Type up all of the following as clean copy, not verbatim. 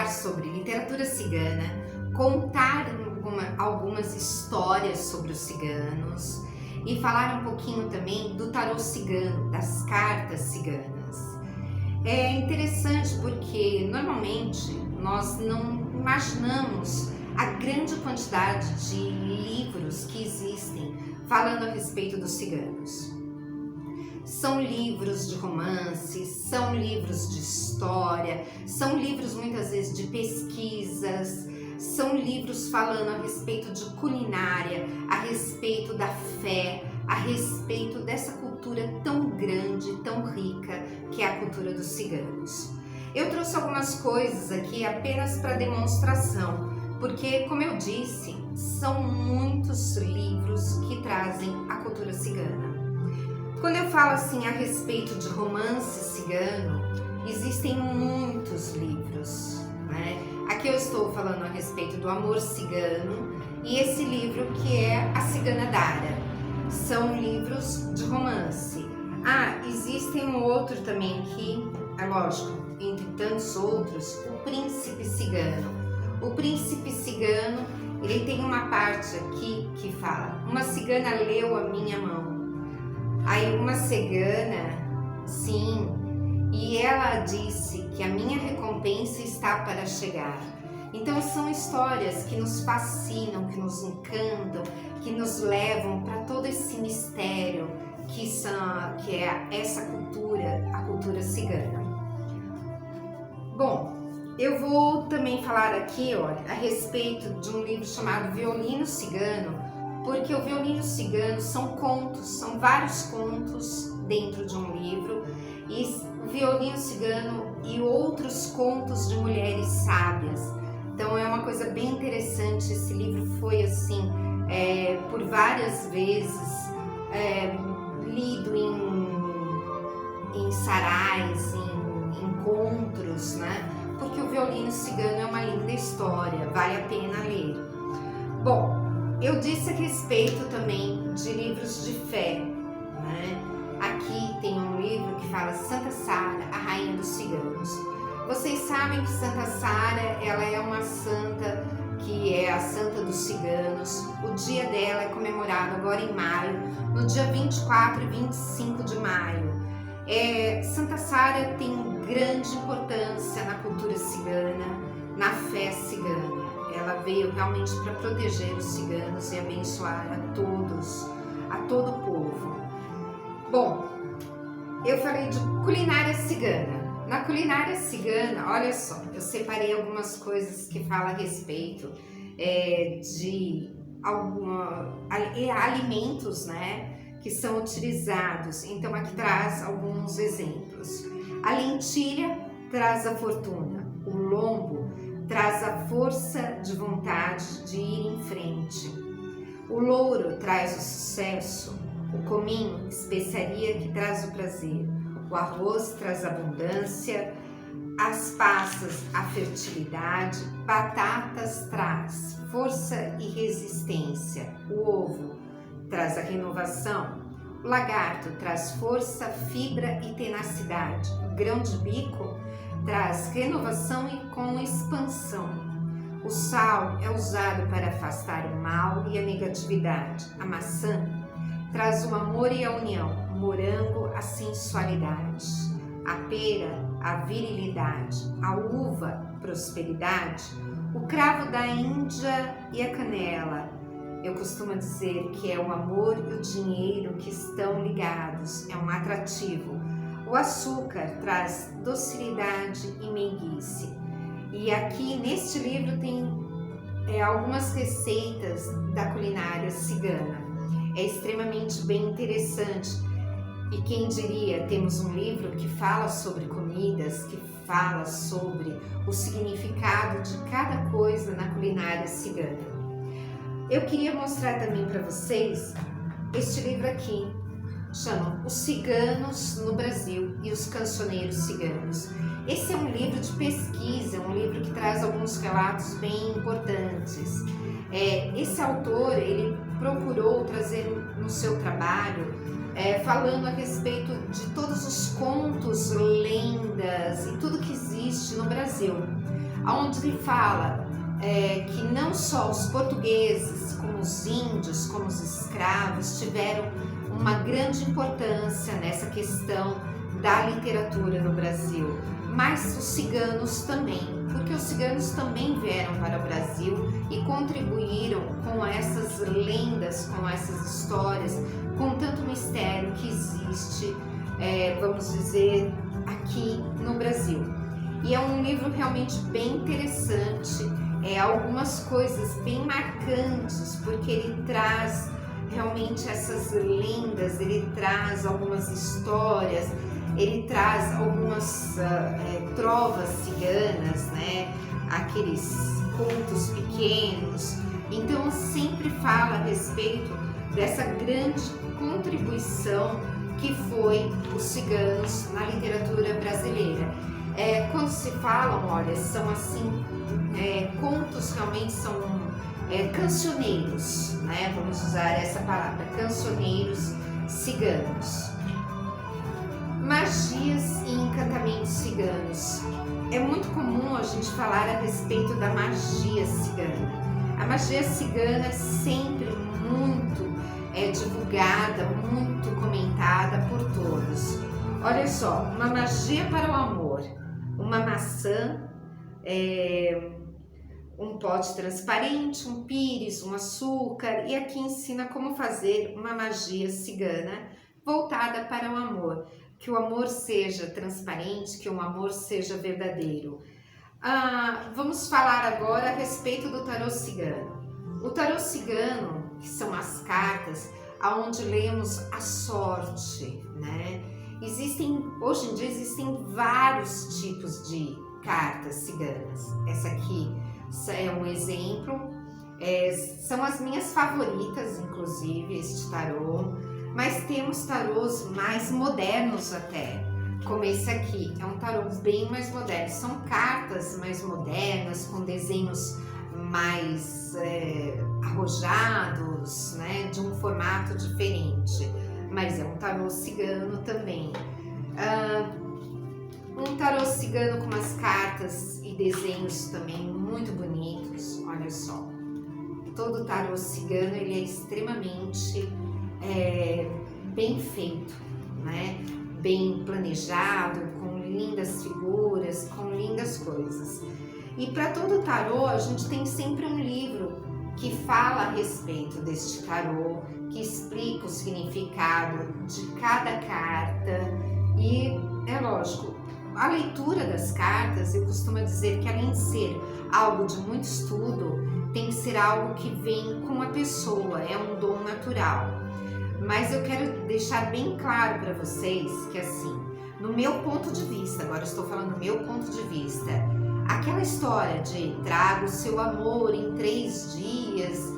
falar sobre literatura cigana, contar algumas histórias sobre os ciganos e falar um pouquinho também do tarô cigano, das cartas ciganas. É interessante porque normalmente nós não imaginamos a grande quantidade de livros que existem falando a respeito dos ciganos. São livros de romances, são livros de história, são livros muitas vezes de pesquisas, são livros falando a respeito de culinária, a respeito da fé, a respeito dessa cultura tão grande, tão rica que é a cultura dos ciganos. Eu trouxe algumas coisas aqui apenas para demonstração, porque, como eu disse, são muitos livros que trazem a cultura cigana. Quando eu falo assim a respeito de romance cigano, existem muitos livros, né? Aqui eu estou falando a respeito do amor cigano e esse livro que é A Cigana Dara. São livros de romance. Existem um outro também que, é lógico, entre tantos outros, O Príncipe Cigano. O Príncipe Cigano, ele tem uma parte aqui que fala: uma cigana leu a minha mão. Aí uma cigana, sim, e ela disse que a minha recompensa está para chegar. Então são histórias que nos fascinam, que nos encantam, que nos levam para todo esse mistério que é essa cultura, a cultura cigana. Bom, eu vou também falar aqui, olha, a respeito de um livro chamado Violino Cigano, porque o Violino Cigano são contos, são vários contos dentro de um livro, e o Violino Cigano e outros contos de mulheres sábias. Então é uma coisa bem interessante. Esse livro foi assim, por várias vezes lido em sarais, em encontros, né? Porque o Violino Cigano é uma linda história, vale a pena ler. Bom, eu disse a respeito também de livros de fé, né? Aqui tem um livro que fala Santa Sara, a Rainha dos Ciganos. Vocês sabem que Santa Sara, ela é uma santa que é a Santa dos Ciganos. O dia dela é comemorado agora em maio, no dia 24 e 25 de maio. Santa Sara tem grande importância na cultura cigana, na fé cigana. Ela veio realmente para proteger os ciganos e abençoar a todo o povo. Bom, eu falei de culinária cigana. Na culinária cigana, olha só, eu separei algumas coisas que falam a respeito de alimentos, né, que são utilizados. Então aqui traz alguns exemplos. A lentilha traz a fortuna, o lombo traz a força de vontade de ir em frente. O louro traz o sucesso, o cominho, especiaria que traz o prazer. O arroz traz abundância, as passas a fertilidade, batatas traz força e resistência. O ovo traz a renovação, o lagarto traz força, fibra e tenacidade. O grão de bico traz renovação e com expansão. O sal é usado para afastar o mal e a negatividade. A maçã traz o amor e a união. O morango, a sensualidade. A pera, a virilidade. A uva, prosperidade. O cravo da Índia e a canela. Eu costumo dizer que é o amor e o dinheiro que estão ligados. É um atrativo. O açúcar traz docilidade e meiguice. E aqui neste livro tem algumas receitas da culinária cigana. É extremamente bem interessante. E quem diria, temos um livro que fala sobre comidas, que fala sobre o significado de cada coisa na culinária cigana. Eu queria mostrar também para vocês este livro aqui. Chama Os Ciganos no Brasil e os Cancioneiros Ciganos. Esse é um livro de pesquisa, um livro que traz alguns relatos bem importantes. Esse autor, ele procurou trazer no seu trabalho, falando a respeito de todos os contos, lendas e tudo que existe no Brasil. onde ele fala que não só os portugueses, como os índios, como os escravos, tiveram uma grande importância nessa questão da literatura no Brasil, mas os ciganos também, porque os ciganos também vieram para o Brasil e contribuíram com essas lendas, com essas histórias, com tanto mistério que existe, vamos dizer, aqui no Brasil. E é um livro realmente bem interessante, algumas coisas bem marcantes, porque ele traz realmente essas lendas, ele traz algumas histórias, ele traz algumas trovas ciganas, né? Aqueles contos pequenos. Então sempre fala a respeito dessa grande contribuição que foi os ciganos na literatura brasileira. Quando se falam, olha, são assim, contos realmente são cancioneiros, né? Vamos usar essa palavra, cancioneiros ciganos. Magias e encantamentos ciganos. É muito comum a gente falar a respeito da magia cigana. A magia cigana é sempre muito divulgada, muito comentada por todos. Olha só, uma magia para o amor, uma maçã, um pote transparente, um pires, um açúcar, e aqui ensina como fazer uma magia cigana voltada para o amor. Que o amor seja transparente, que o amor seja verdadeiro. Vamos falar agora a respeito do tarô cigano. O tarô cigano, que são as cartas, onde lemos a sorte, né? Hoje em dia existem vários tipos de cartas ciganas. Essa aqui é um exemplo, são as minhas favoritas, inclusive, este tarô. Mas temos tarôs mais modernos até, como esse aqui, é um tarô bem mais moderno, são cartas mais modernas, com desenhos mais arrojados, né, de um formato diferente, mas é um tarô cigano também. Um tarô cigano com umas cartas e desenhos também muito bonitos, olha só. Todo tarô cigano ele é extremamente bem feito, né? Bem planejado, com lindas figuras, com lindas coisas. E para todo tarô a gente tem sempre um livro que fala a respeito deste tarô, que explica o significado de cada carta. E é lógico, a leitura das cartas, eu costumo dizer que além de ser algo de muito estudo, tem que ser algo que vem com a pessoa, é um dom natural. Mas eu quero deixar bem claro para vocês que assim, no meu ponto de vista, agora eu estou falando do meu ponto de vista, aquela história de traga o seu amor em 3 dias,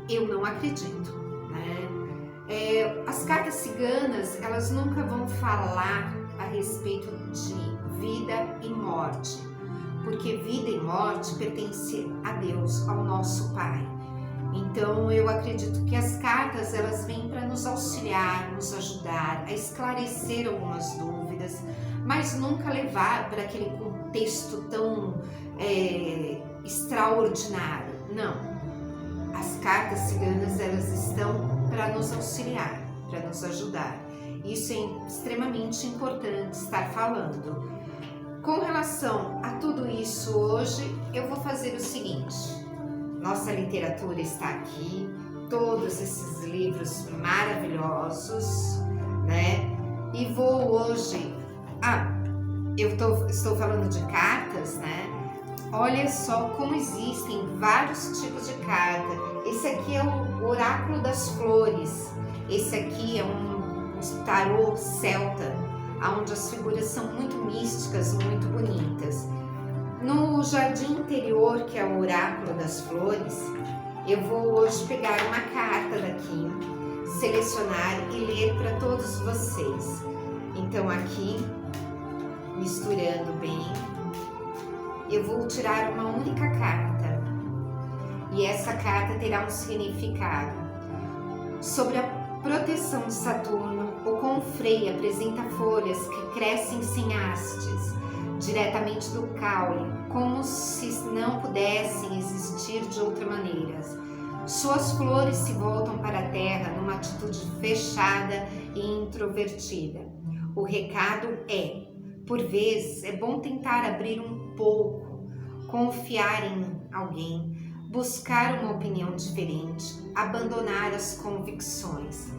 eu não acredito, né? As cartas ciganas, elas nunca vão falar a respeito de vida e morte, porque vida e morte pertencem a Deus, ao nosso Pai. Então eu acredito que as cartas elas vêm para nos auxiliar, nos ajudar a esclarecer algumas dúvidas, mas nunca levar para aquele contexto tão extraordinário. Não, as cartas ciganas elas estão para nos auxiliar, para nos ajudar. Isso é extremamente importante estar falando. Com relação a tudo isso hoje, eu vou fazer o seguinte. Nossa literatura está aqui, todos esses livros maravilhosos, né? E vou hoje... estou falando de cartas, né? Olha só como existem vários tipos de carta. Esse aqui é o Oráculo das Flores. Esse aqui é um tarô celta, onde as figuras são muito místicas, muito bonitas. No Jardim Interior, que é o Oráculo das Flores, eu vou hoje pegar uma carta daqui, selecionar e ler para todos vocês. Então aqui, misturando bem, eu vou tirar uma única carta. E essa carta terá um significado. Sobre a proteção de Saturno, o confrei apresenta folhas que crescem sem hastes, diretamente do caule, como se não pudessem existir de outra maneira. Suas flores se voltam para a terra numa atitude fechada e introvertida. O recado é, por vezes, é bom tentar abrir um pouco, confiar em alguém, buscar uma opinião diferente, abandonar as convicções.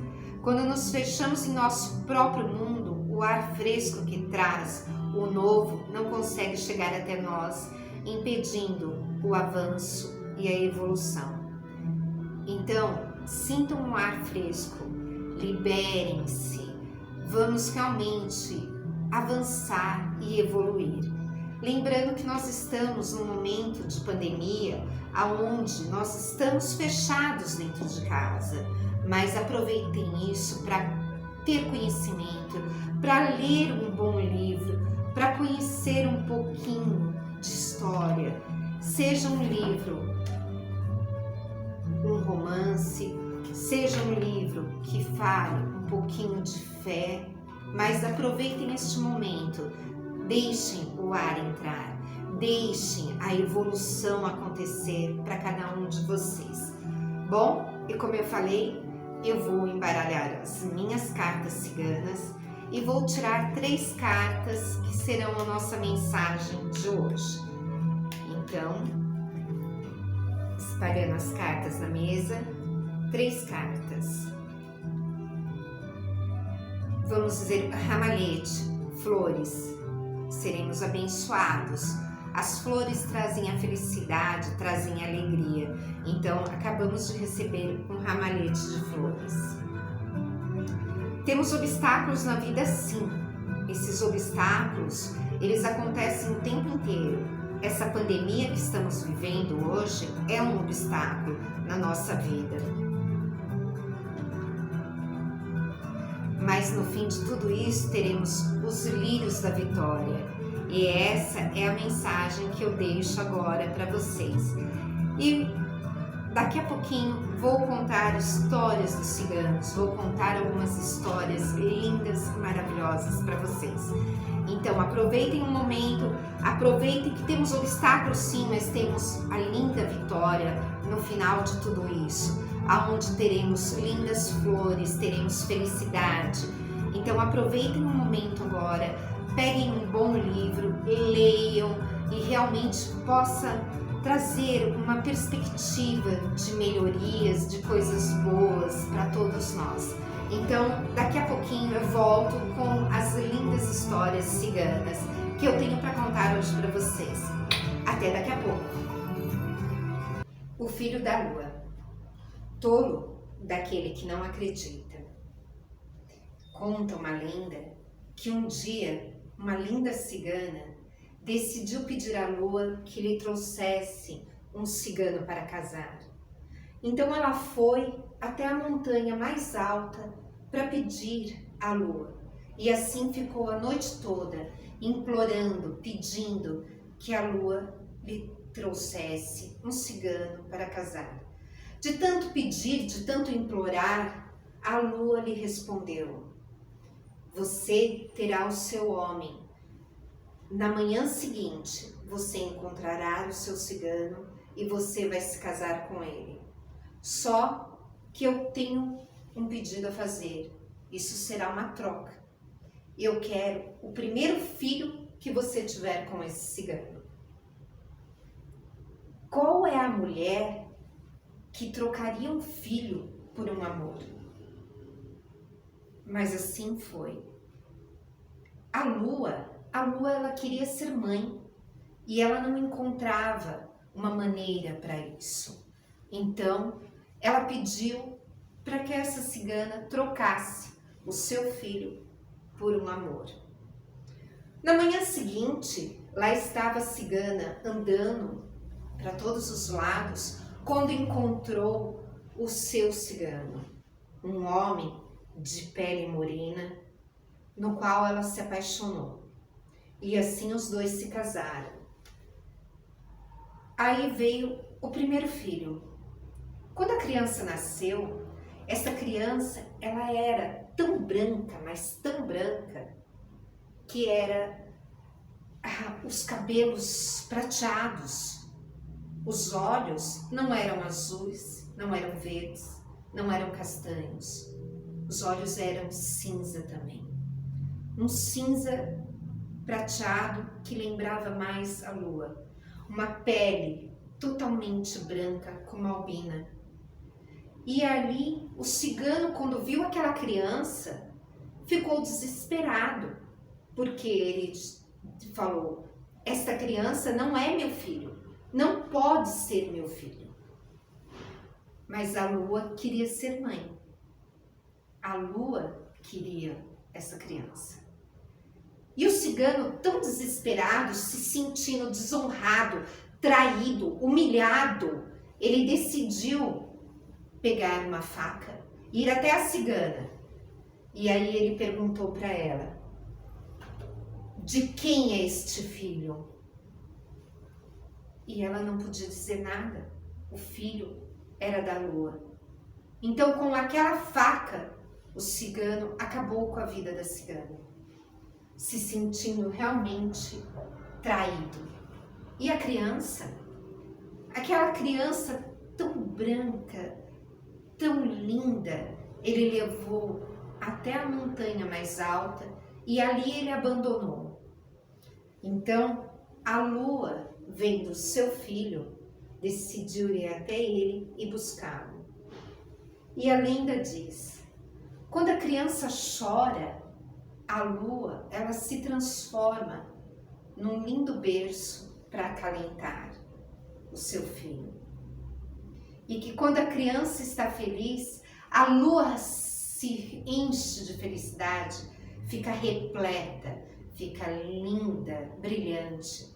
Quando nos fechamos em nosso próprio mundo, o ar fresco que traz o novo não consegue chegar até nós, impedindo o avanço e a evolução. Então, sintam um ar fresco, liberem-se, vamos realmente avançar e evoluir. Lembrando que nós estamos num momento de pandemia, onde nós estamos fechados dentro de casa, mas aproveitem isso para ter conhecimento, para ler um bom livro, para conhecer um pouquinho de história, seja um livro, um romance, seja um livro que fale um pouquinho de fé, mas aproveitem este momento, deixem o ar entrar, deixem a evolução acontecer para cada um de vocês. Bom, e como eu falei, eu vou embaralhar as minhas cartas ciganas e vou tirar 3 cartas que serão a nossa mensagem de hoje. Então, espalhando as cartas na mesa, 3 cartas. Vamos dizer ramalhete, flores, seremos abençoados. As flores trazem a felicidade, trazem a alegria. Então, acabamos de receber um ramalhete de flores. Temos obstáculos na vida, sim. Esses obstáculos, eles acontecem o tempo inteiro. Essa pandemia que estamos vivendo hoje é um obstáculo na nossa vida. Mas no fim de tudo isso, teremos os lírios da vitória. E essa é a mensagem que eu deixo agora para vocês. E daqui a pouquinho vou contar histórias dos ciganos, vou contar algumas histórias lindas e maravilhosas para vocês. Então aproveitem o momento, aproveitem que temos obstáculos sim, mas temos a linda vitória no final de tudo isso, aonde teremos lindas flores, teremos felicidade. Então aproveitem o momento agora, peguem um bom livro, leiam e realmente possa trazer uma perspectiva de melhorias, de coisas boas para todos nós. Então, daqui a pouquinho eu volto com as lindas histórias ciganas que eu tenho para contar hoje para vocês. Até daqui a pouco. O filho da lua. Tolo daquele que não acredita. Conta uma lenda que um dia uma linda cigana decidiu pedir à lua que lhe trouxesse um cigano para casar. Então ela foi até a montanha mais alta para pedir à lua. E assim ficou a noite toda implorando, pedindo que a lua lhe trouxesse um cigano para casar. De tanto pedir, de tanto implorar, a lua lhe respondeu: você terá o seu homem. Na manhã seguinte, você encontrará o seu cigano e você vai se casar com ele. Só que eu tenho um pedido a fazer. Isso será uma troca. Eu quero o primeiro filho que você tiver com esse cigano. Qual é a mulher que trocaria um filho por um amor? Mas assim foi. A lua ela queria ser mãe e ela não encontrava uma maneira para isso. Então, ela pediu para que essa cigana trocasse o seu filho por um amor. Na manhã seguinte, lá estava a cigana andando para todos os lados quando encontrou o seu cigano, um homem de pele morena, no qual ela se apaixonou. E assim os dois se casaram. Aí veio o primeiro filho. Quando a criança nasceu, essa criança ela era tão branca, mas tão branca, que era os cabelos prateados, os olhos não eram azuis, não eram verdes, não eram castanhos, os olhos eram cinza também, um cinza prateado que lembrava mais a lua, uma pele totalmente branca como albina. E ali o cigano, quando viu aquela criança, ficou desesperado, porque ele falou: esta criança não é meu filho, não pode ser meu filho. Mas a lua queria ser mãe, a lua queria essa criança. E o cigano, tão desesperado, se sentindo desonrado, traído, humilhado, ele decidiu pegar uma faca e ir até a cigana. E aí ele perguntou para ela: de quem é este filho? E ela não podia dizer nada. O filho era da lua. Então, com aquela faca, o cigano acabou com a vida da cigana, se sentindo realmente traído. E a criança, aquela criança tão branca, tão linda, ele levou até a montanha mais alta e ali ele abandonou. Então, a lua, vendo seu filho, decidiu ir até ele e buscá-lo. E a lenda diz: quando a criança chora, a lua, ela se transforma num lindo berço para acalentar o seu filho. E que quando a criança está feliz, a lua se enche de felicidade, fica repleta, fica linda, brilhante,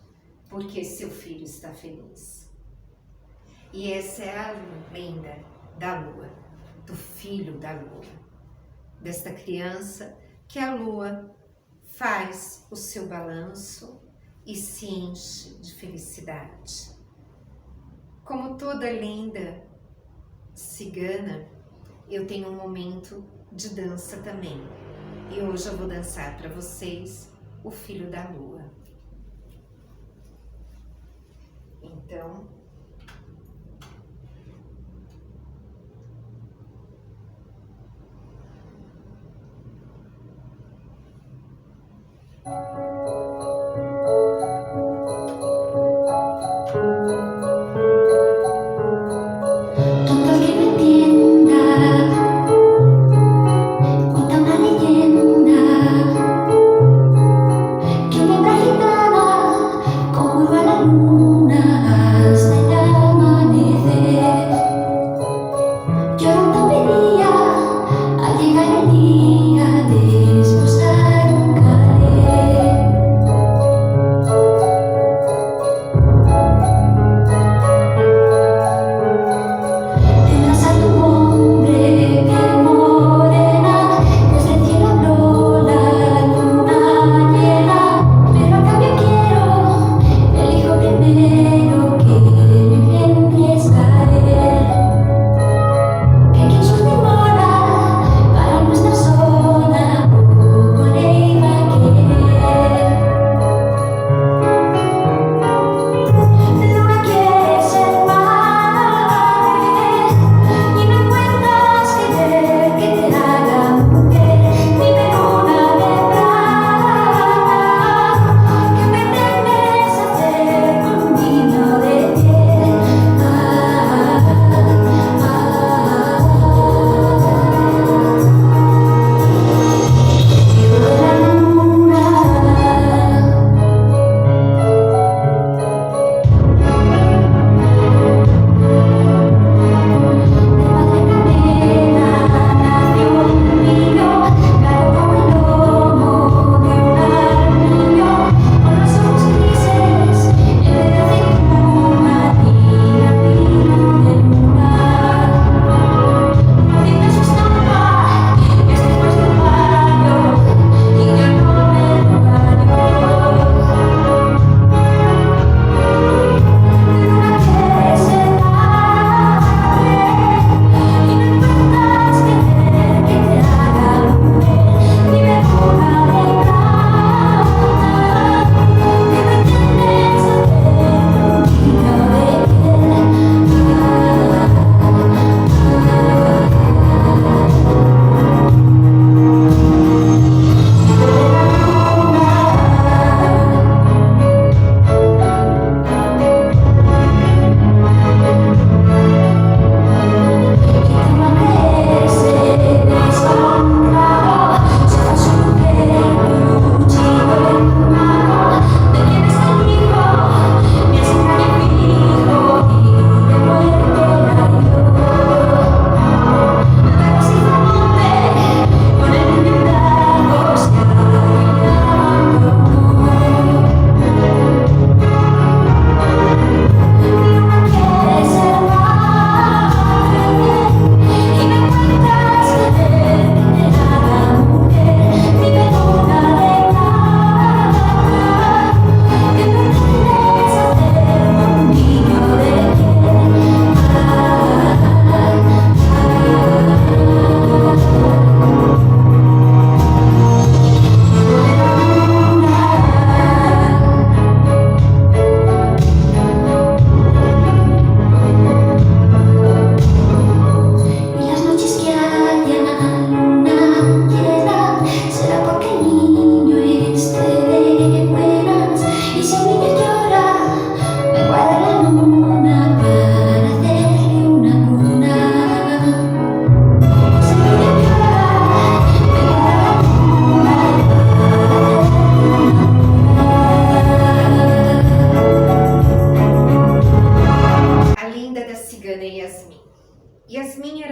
porque seu filho está feliz. E essa é a lenda da lua, do filho da lua, desta criança que a lua faz o seu balanço e se enche de felicidade. Como toda lenda cigana, eu tenho um momento de dança também. E hoje eu vou dançar para vocês o filho da lua. Então, tonto que no entienda, cuenta una leyenda que una hembra gitana conjuró a la luna.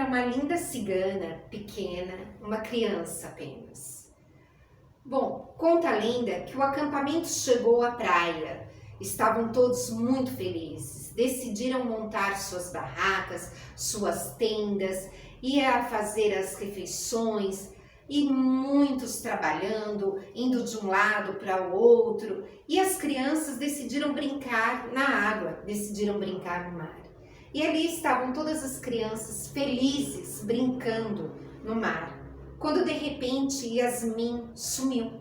era uma linda cigana, pequena, uma criança apenas. Bom, conta a lenda que o acampamento chegou à praia. Estavam todos muito felizes, decidiram montar suas barracas, suas tendas, ia fazer as refeições e muitos trabalhando, indo de um lado para o outro, e as crianças decidiram brincar na água, decidiram brincar no mar. E ali estavam todas as crianças felizes, brincando no mar, quando de repente Yasmin sumiu.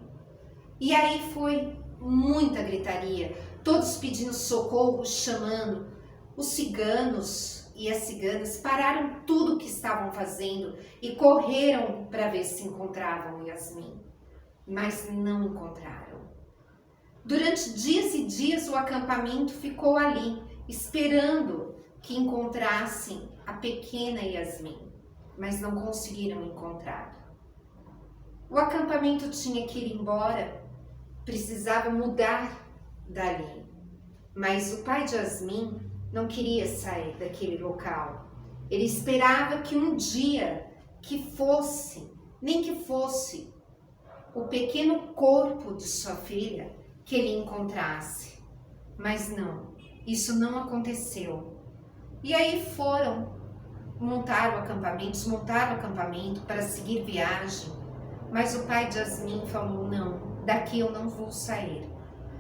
E aí foi muita gritaria, todos pedindo socorro, chamando. Os ciganos e as ciganas pararam tudo o que estavam fazendo e correram para ver se encontravam Yasmin, mas não encontraram. Durante dias e dias o acampamento ficou ali, esperando que encontrassem a pequena Yasmin, mas não conseguiram encontrar. O acampamento tinha que ir embora, precisava mudar dali, mas o pai de Yasmin não queria sair daquele local. Ele esperava que um dia que fosse, nem que fosse, o pequeno corpo de sua filha que ele encontrasse. Mas não, isso não aconteceu. E aí foram montar o acampamento, desmontar o acampamento para seguir viagem. Mas o pai de Yasmin falou, não, daqui eu não vou sair.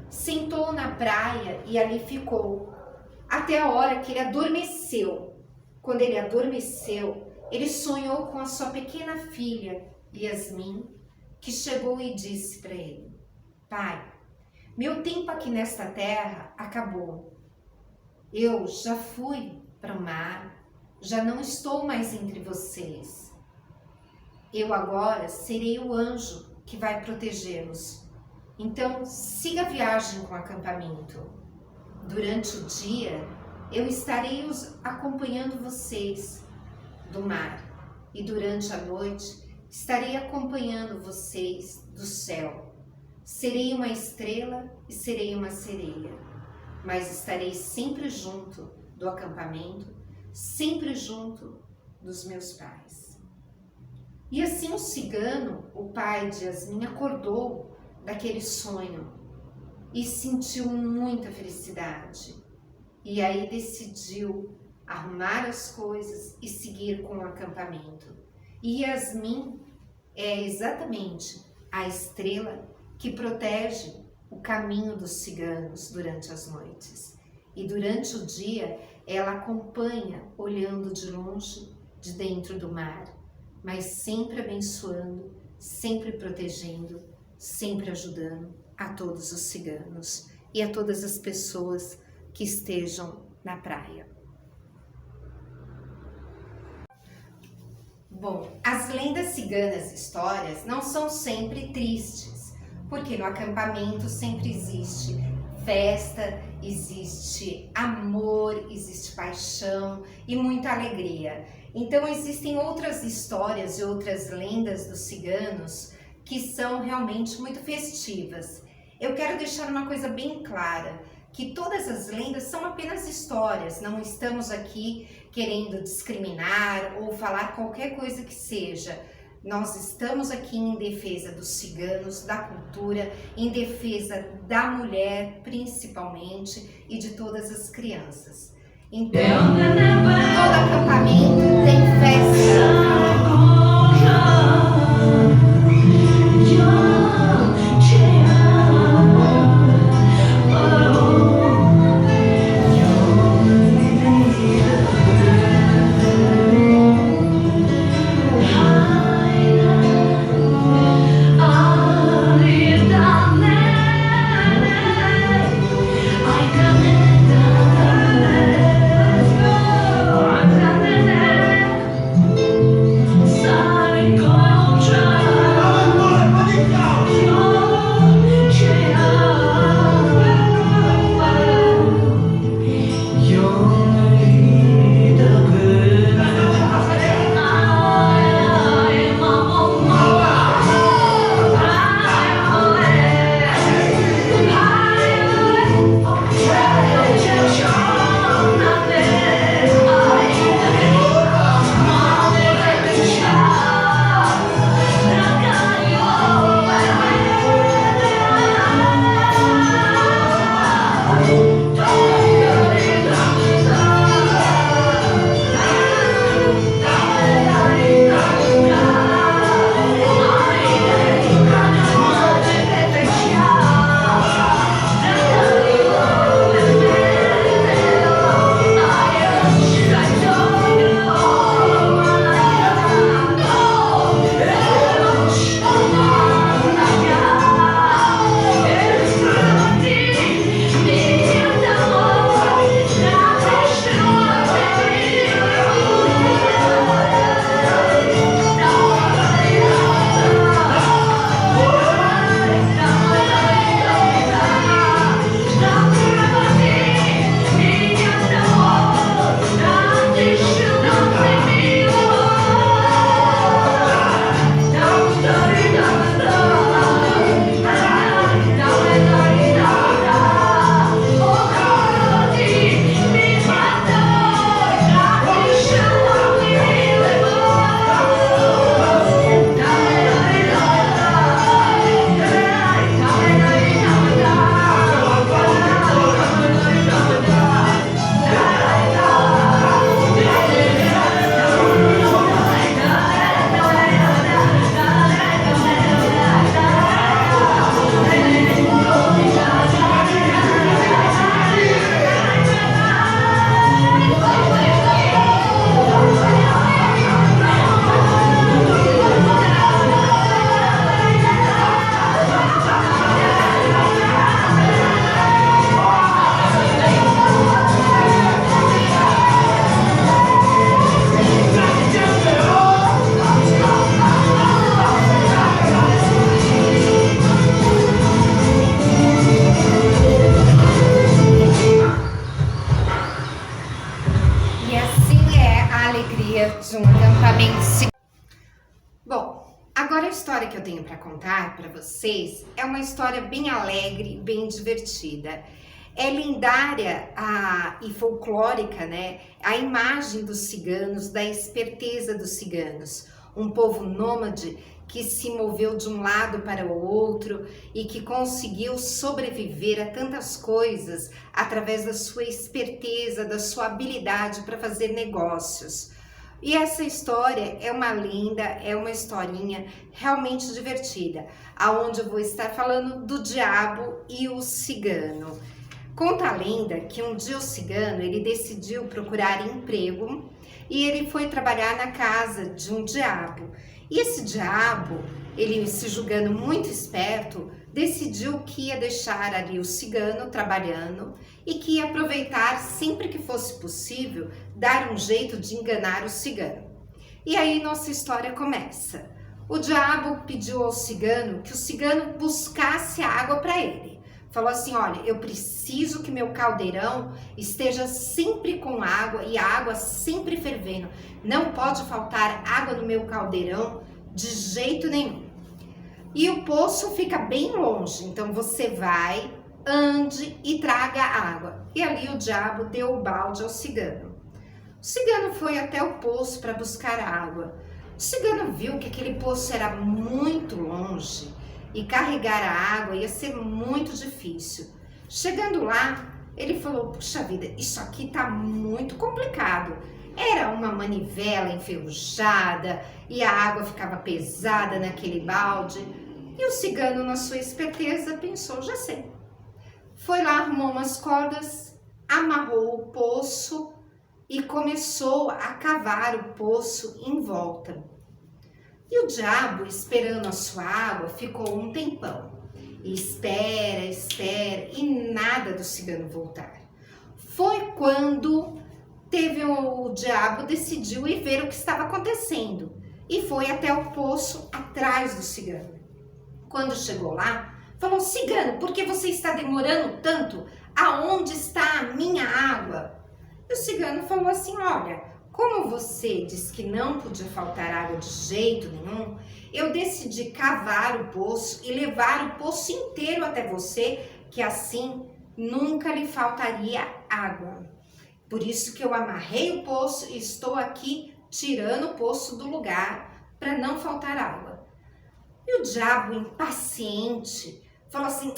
Sentou na praia e ali ficou, até a hora que ele adormeceu. Quando ele adormeceu, ele sonhou com a sua pequena filha, Yasmin, que chegou e disse para ele, pai, meu tempo aqui nesta terra acabou. Eu já fui para o mar, já não estou mais entre vocês. Eu agora serei o anjo que vai protegê-los. Então, siga a viagem com o acampamento. Durante o dia, eu estarei acompanhando vocês do mar. E durante a noite, estarei acompanhando vocês do céu. Serei uma estrela e serei uma sereia. Mas estarei sempre junto do acampamento, sempre junto dos meus pais. E assim o cigano, o pai de Yasmin, acordou daquele sonho e sentiu muita felicidade. E aí decidiu arrumar as coisas e seguir com o acampamento. E Yasmin é exatamente a estrela que protege o caminho dos ciganos durante as noites. E durante o dia ela acompanha, olhando de longe, de dentro do mar, mas sempre abençoando, sempre protegendo, sempre ajudando a todos os ciganos e a todas as pessoas que estejam na praia. Bom, as lendas ciganas e histórias não são sempre tristes, porque no acampamento sempre existe festa, existe amor, existe paixão e muita alegria. Então existem outras histórias e outras lendas dos ciganos que são realmente muito festivas. Eu quero deixar uma coisa bem clara, que todas as lendas são apenas histórias, não estamos aqui querendo discriminar ou falar qualquer coisa que seja. Nós estamos aqui em defesa dos ciganos, da cultura, em defesa da mulher principalmente e de todas as crianças. Então, todo acampamento tem festa. I de um acampamento cigano. Bom, agora a história que eu tenho para contar para vocês é uma história bem alegre, bem divertida. É lendária e folclórica, né? A imagem dos ciganos, da esperteza dos ciganos. Um povo nômade que se moveu de um lado para o outro e que conseguiu sobreviver a tantas coisas através da sua esperteza, da sua habilidade para fazer negócios. E essa história é uma lenda, é uma historinha realmente divertida, aonde eu vou estar falando do diabo e o cigano. Conta a lenda que um dia o cigano ele decidiu procurar emprego e ele foi trabalhar na casa de um diabo. E esse diabo, ele se julgando muito esperto, decidiu que ia deixar ali o cigano trabalhando e que ia aproveitar sempre que fosse possível dar um jeito de enganar o cigano. E aí nossa história começa. O diabo pediu ao cigano que o cigano buscasse água para ele. Falou assim, olha, eu preciso que meu caldeirão esteja sempre com água e a água sempre fervendo. Não pode faltar água no meu caldeirão de jeito nenhum. E o poço fica bem longe, então você vai, ande e traga água. E ali o diabo deu o balde ao cigano. O cigano foi até o poço para buscar água. O cigano viu que aquele poço era muito longe e carregar a água ia ser muito difícil. Chegando lá, ele falou, puxa vida, isso aqui tá muito complicado. Era uma manivela enferrujada e a água ficava pesada naquele balde. E o cigano, na sua esperteza, pensou, já sei. Foi lá, arrumou umas cordas, amarrou o poço e começou a cavar o poço em volta. E o diabo, esperando a sua água, ficou um tempão. E espera e nada do cigano voltar. Foi quando o diabo decidiu ir ver o que estava acontecendo e foi até o poço atrás do cigano. Quando chegou lá, falou, cigano, por que você está demorando tanto? Aonde está a minha água? E o cigano falou assim, olha, como você disse que não podia faltar água de jeito nenhum, eu decidi cavar o poço e levar o poço inteiro até você, que assim nunca lhe faltaria água. Por isso que eu amarrei o poço e estou aqui tirando o poço do lugar para não faltar água. E o diabo, impaciente, falou assim,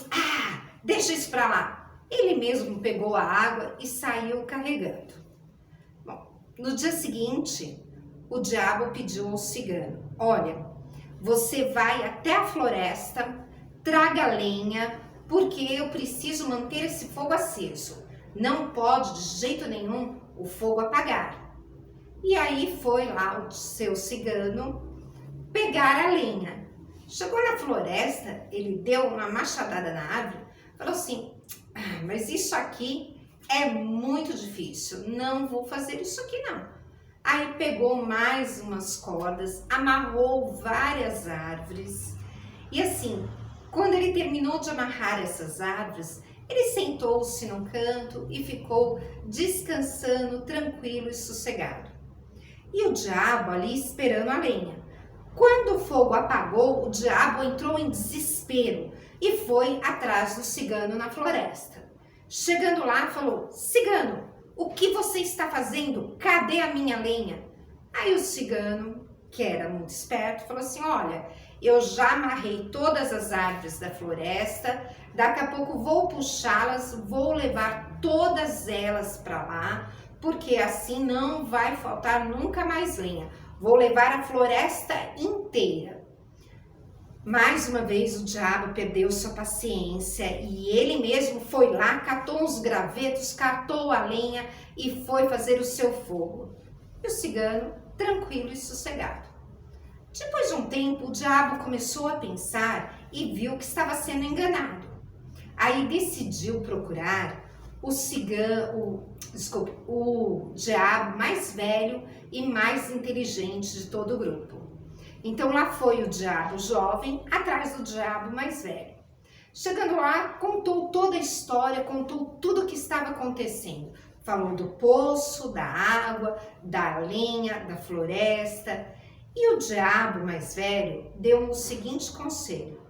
deixa isso para lá. Ele mesmo pegou a água e saiu carregando. Bom, no dia seguinte, o diabo pediu ao cigano, olha, você vai até a floresta, traga lenha, porque eu preciso manter esse fogo aceso. Não pode de jeito nenhum o fogo apagar. E aí foi lá o seu cigano pegar a lenha. Chegou na floresta, ele deu uma machadada na árvore, falou assim, mas isso aqui é muito difícil, não vou fazer isso aqui não. Aí pegou mais umas cordas, amarrou várias árvores e assim, quando ele terminou de amarrar essas árvores, ele sentou-se num canto e ficou descansando, tranquilo e sossegado. E o diabo ali esperando a lenha. Quando o fogo apagou, o diabo entrou em desespero e foi atrás do cigano na floresta. Chegando lá, falou, cigano, o que você está fazendo? Cadê a minha lenha? Aí o cigano, que era muito esperto, falou assim, olha, eu já amarrei todas as árvores da floresta, daqui a pouco vou puxá-las, vou levar todas elas para lá, porque assim não vai faltar nunca mais lenha. Vou levar a floresta inteira. Mais uma vez o diabo perdeu sua paciência e ele mesmo foi lá, catou uns gravetos, catou a lenha e foi fazer o seu fogo. E o cigano, tranquilo e sossegado. Depois de um tempo, o diabo começou a pensar e viu que estava sendo enganado. Aí decidiu procurar o diabo mais velho e mais inteligente de todo o grupo. Então lá foi o diabo jovem atrás do diabo mais velho. Chegando lá, contou toda a história, contou tudo o que estava acontecendo. Falou do poço, da água, da lenha, da floresta. E o diabo mais velho deu o seguinte conselho: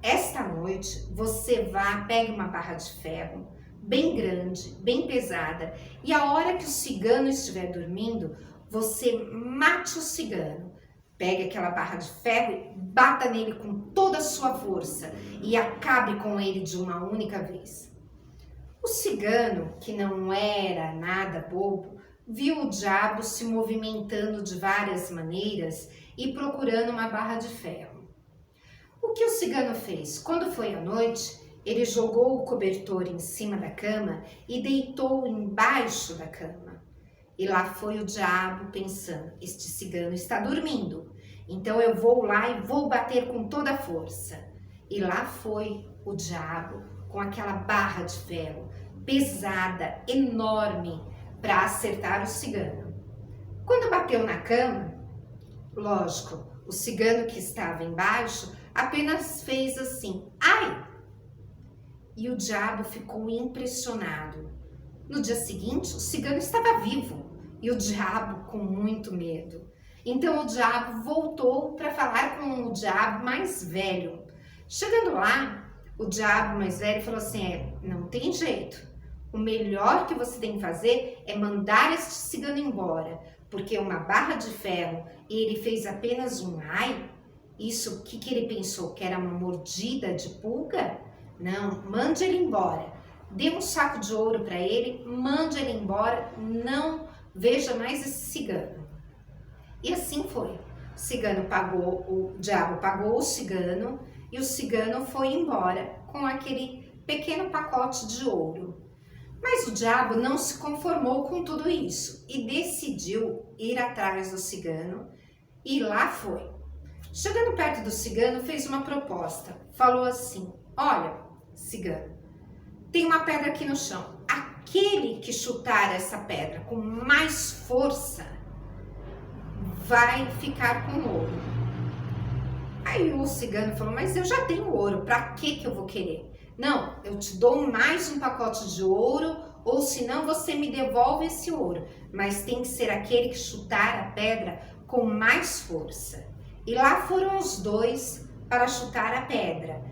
esta noite você vá, pegue uma barra de ferro, bem grande, bem pesada, e a hora que o cigano estiver dormindo, você mate o cigano. Pegue aquela barra de ferro e bata nele com toda a sua força e acabe com ele de uma única vez. O cigano, que não era nada bobo, viu o diabo se movimentando de várias maneiras e procurando uma barra de ferro. O que o cigano fez? Quando foi à noite, ele jogou o cobertor em cima da cama e deitou embaixo da cama. E lá foi o diabo pensando: este cigano está dormindo, então eu vou lá e vou bater com toda a força. E lá foi o diabo com aquela barra de ferro pesada, enorme, para acertar o cigano. Quando bateu na cama, lógico, o cigano que estava embaixo apenas fez assim: ai! E o diabo ficou impressionado. No dia seguinte, o cigano estava vivo e o diabo com muito medo. Então o diabo voltou para falar com o diabo mais velho. Chegando lá, o diabo mais velho falou assim: não tem jeito. O melhor que você tem que fazer é mandar este cigano embora, porque uma barra de ferro e ele fez apenas um ai. Isso, o que ele pensou? Que era uma mordida de pulga? Não, mande ele embora. Dê um saco de ouro para ele, mande ele embora, não veja mais esse cigano. E assim foi. O diabo pagou o cigano e o cigano foi embora com aquele pequeno pacote de ouro. Mas o diabo não se conformou com tudo isso e decidiu ir atrás do cigano e lá foi. Chegando perto do cigano, fez uma proposta. Falou assim: olha, cigano, tem uma pedra aqui no chão. Aquele que chutar essa pedra com mais força vai ficar com ouro. Aí o cigano falou: mas eu já tenho ouro, para que eu vou querer? Não, eu te dou mais um pacote de ouro, ou senão você me devolve esse ouro. Mas tem que ser aquele que chutar a pedra com mais força. E lá foram os dois para chutar a pedra.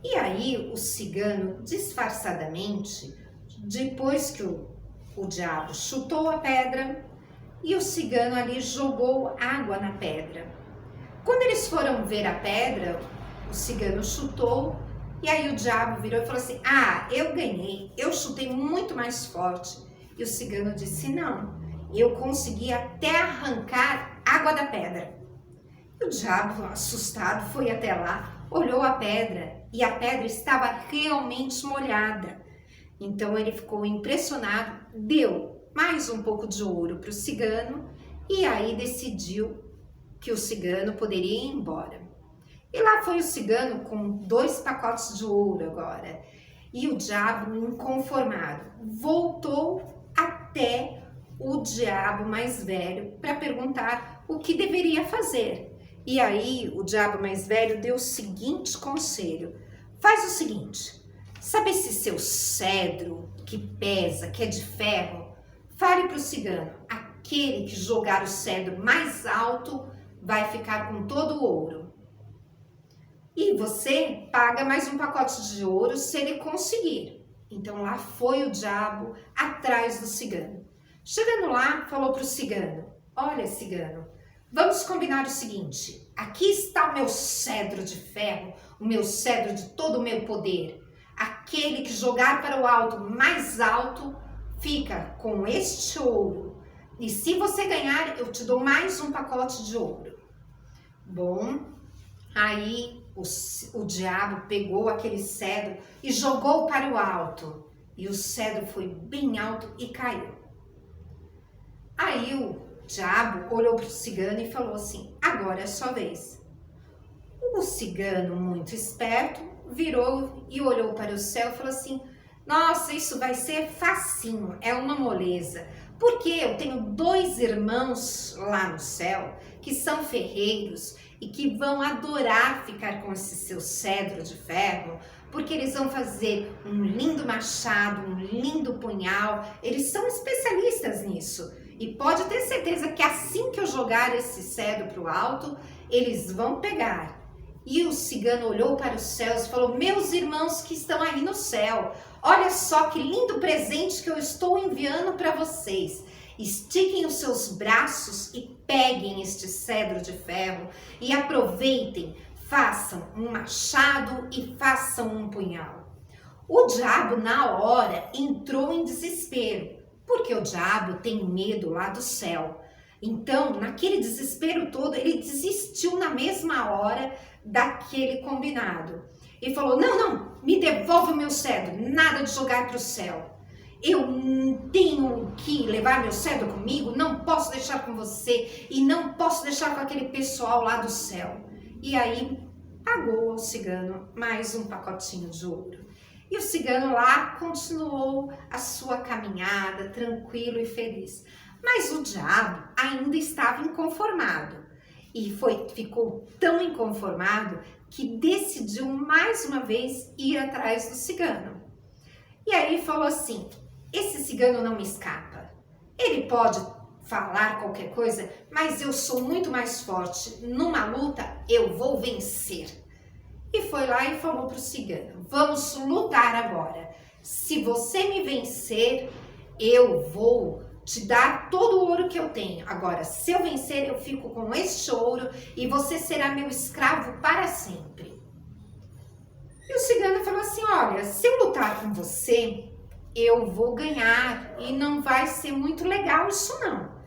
E aí o cigano, disfarçadamente, depois que o diabo chutou a pedra, e o cigano ali jogou água na pedra. Quando eles foram ver a pedra, o cigano chutou, e aí o diabo virou e falou assim: ah, eu ganhei, eu chutei muito mais forte. E o cigano disse: não, eu consegui até arrancar água da pedra. E o diabo, assustado, foi até lá, olhou a pedra e a pedra estava realmente molhada. Então ele ficou impressionado, deu mais um pouco de ouro para o cigano e aí decidiu que o cigano poderia ir embora. E lá foi o cigano com 2 pacotes de ouro agora. E o diabo, inconformado, voltou até o diabo mais velho para perguntar o que deveria fazer. E aí o diabo mais velho deu o seguinte conselho: faz o seguinte, sabe esse seu cedro que pesa, que é de ferro? Fale para o cigano: aquele que jogar o cedro mais alto vai ficar com todo o ouro. E você paga mais um pacote de ouro se ele conseguir. Então lá foi o diabo atrás do cigano. Chegando lá, falou para o cigano: olha, cigano, vamos combinar o seguinte: aqui está o meu cedro de ferro, o meu cedro de todo o meu poder. Aquele que jogar para o alto mais alto fica com este ouro. E se você ganhar, eu te dou mais um pacote de ouro. Bom, aí o diabo pegou aquele cedro e jogou para o alto. E o cedro foi bem alto e caiu. Aí o diabo olhou para o cigano e falou assim: agora é a sua vez. O cigano, muito esperto, virou e olhou para o céu e falou assim: nossa, isso vai ser facinho, é uma moleza, porque eu tenho 2 irmãos lá no céu que são ferreiros e que vão adorar ficar com esse seu cedro de ferro, porque eles vão fazer um lindo machado, um lindo punhal, eles são especialistas nisso. E pode ter certeza que assim que eu jogar esse cedro para o alto, eles vão pegar. E o cigano olhou para os céus e falou: meus irmãos que estão aí no céu, olha só que lindo presente que eu estou enviando para vocês. Estiquem os seus braços e peguem este cedro de ferro e aproveitem, façam um machado e façam um punhal. O diabo na hora entrou em desespero, porque o diabo tem medo lá do céu. Então, naquele desespero todo, ele desistiu na mesma hora daquele combinado. E falou: não, me devolve o meu cedro, nada de jogar para o céu. Eu tenho que levar meu cedro comigo, não posso deixar com você e não posso deixar com aquele pessoal lá do céu. E aí pagou ao cigano mais um pacotinho de ouro. E o cigano lá continuou a sua caminhada tranquilo e feliz. Mas o diabo ainda estava inconformado e ficou tão inconformado que decidiu mais uma vez ir atrás do cigano. E aí falou assim: esse cigano não me escapa. Ele pode falar qualquer coisa, mas eu sou muito mais forte. Numa luta eu vou vencer. E foi lá e falou para o cigano: vamos lutar agora. Se você me vencer, eu vou te dar todo o ouro que eu tenho. Agora, se eu vencer, eu fico com este ouro e você será meu escravo para sempre. E o cigano falou assim: olha, se eu lutar com você, eu vou ganhar e não vai ser muito legal isso não.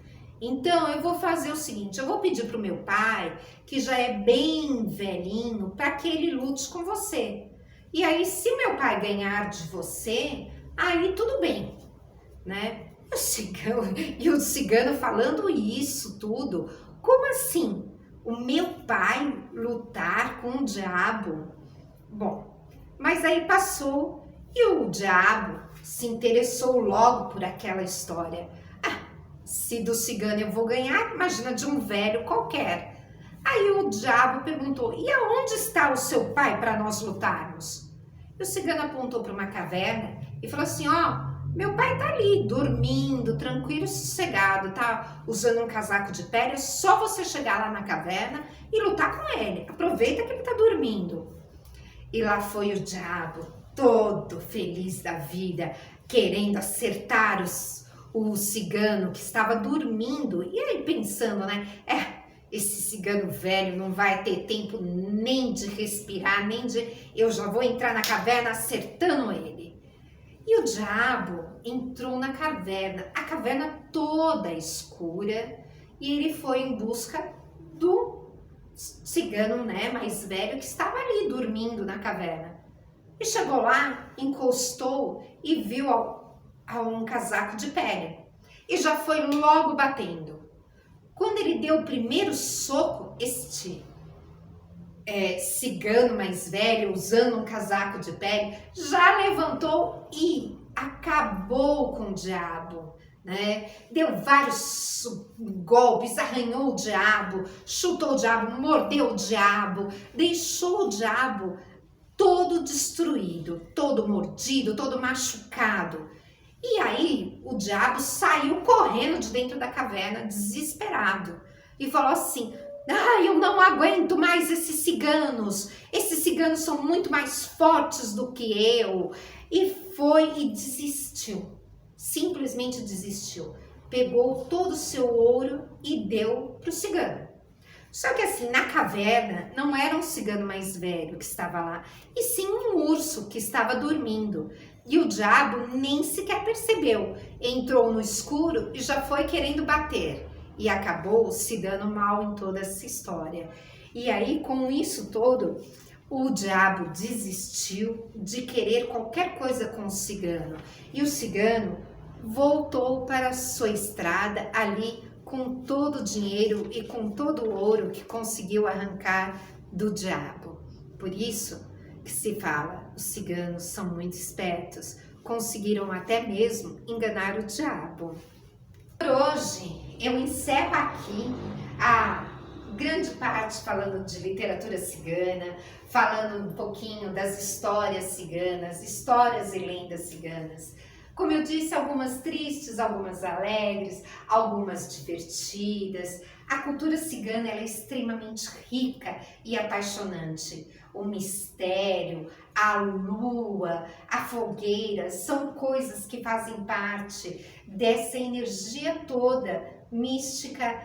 Então eu vou fazer o seguinte: eu vou pedir para o meu pai, que já é bem velhinho, para que ele lute com você. E aí, se meu pai ganhar de você, aí tudo bem, né? E o cigano falando isso tudo: como assim? O meu pai lutar com o diabo? Bom, mas aí passou e o diabo se interessou logo por aquela história. Se do cigano eu vou ganhar, imagina de um velho qualquer. Aí o diabo perguntou: e aonde está o seu pai para nós lutarmos? E o cigano apontou para uma caverna e falou assim: ó, meu pai tá ali, dormindo, tranquilo e sossegado, tá usando um casaco de pele, é só você chegar lá na caverna e lutar com ele. Aproveita que ele tá dormindo. E lá foi o diabo, todo feliz da vida, querendo acertar o cigano que estava dormindo. E aí pensando, né? Esse cigano velho não vai ter tempo nem de respirar, nem de... eu já vou entrar na caverna acertando ele. E o diabo entrou na caverna, a caverna toda escura, e ele foi em busca do cigano, né, mais velho, que estava ali dormindo na caverna. E chegou lá, encostou e viu um casaco de pele. E já foi logo batendo. Quando ele deu o primeiro soco, este cigano mais velho, usando um casaco de pele, já levantou e acabou com o diabo, né? Deu vários golpes, arranhou o diabo, chutou o diabo, mordeu o diabo, deixou o diabo todo destruído, todo mordido, todo machucado. E aí o diabo saiu correndo de dentro da caverna, desesperado, e falou assim: eu não aguento mais esses ciganos são muito mais fortes do que eu. E foi e desistiu, simplesmente desistiu. Pegou todo o seu ouro e deu para o cigano. Só que assim, na caverna não era um cigano mais velho que estava lá, e sim um urso que estava dormindo. E o diabo nem sequer percebeu, entrou no escuro e já foi querendo bater. E acabou se dando mal em toda essa história. E aí, com isso todo, o diabo desistiu de querer qualquer coisa com o cigano. E o cigano voltou para a sua estrada ali com todo o dinheiro e com todo o ouro que conseguiu arrancar do diabo. Por isso que se fala, os ciganos são muito espertos, conseguiram até mesmo enganar o diabo. Por hoje eu encerro aqui a grande parte falando de literatura cigana, falando um pouquinho das histórias ciganas, histórias e lendas ciganas. Como eu disse, algumas tristes, algumas alegres, algumas divertidas. A cultura cigana ela é extremamente rica e apaixonante. O mistério, a lua, a fogueira são coisas que fazem parte dessa energia toda mística,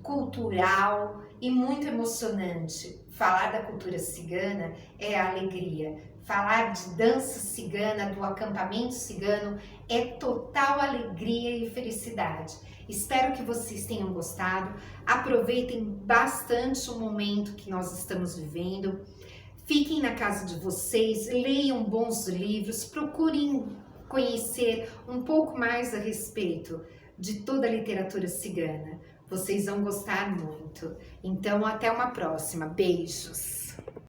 cultural e muito emocionante. Falar da cultura cigana é a alegria. Falar de dança cigana, do acampamento cigano, é total alegria e felicidade. Espero que vocês tenham gostado. Aproveitem bastante o momento que nós estamos vivendo. Fiquem na casa de vocês, leiam bons livros, procurem conhecer um pouco mais a respeito de toda a literatura cigana. Vocês vão gostar muito. Então, até uma próxima. Beijos!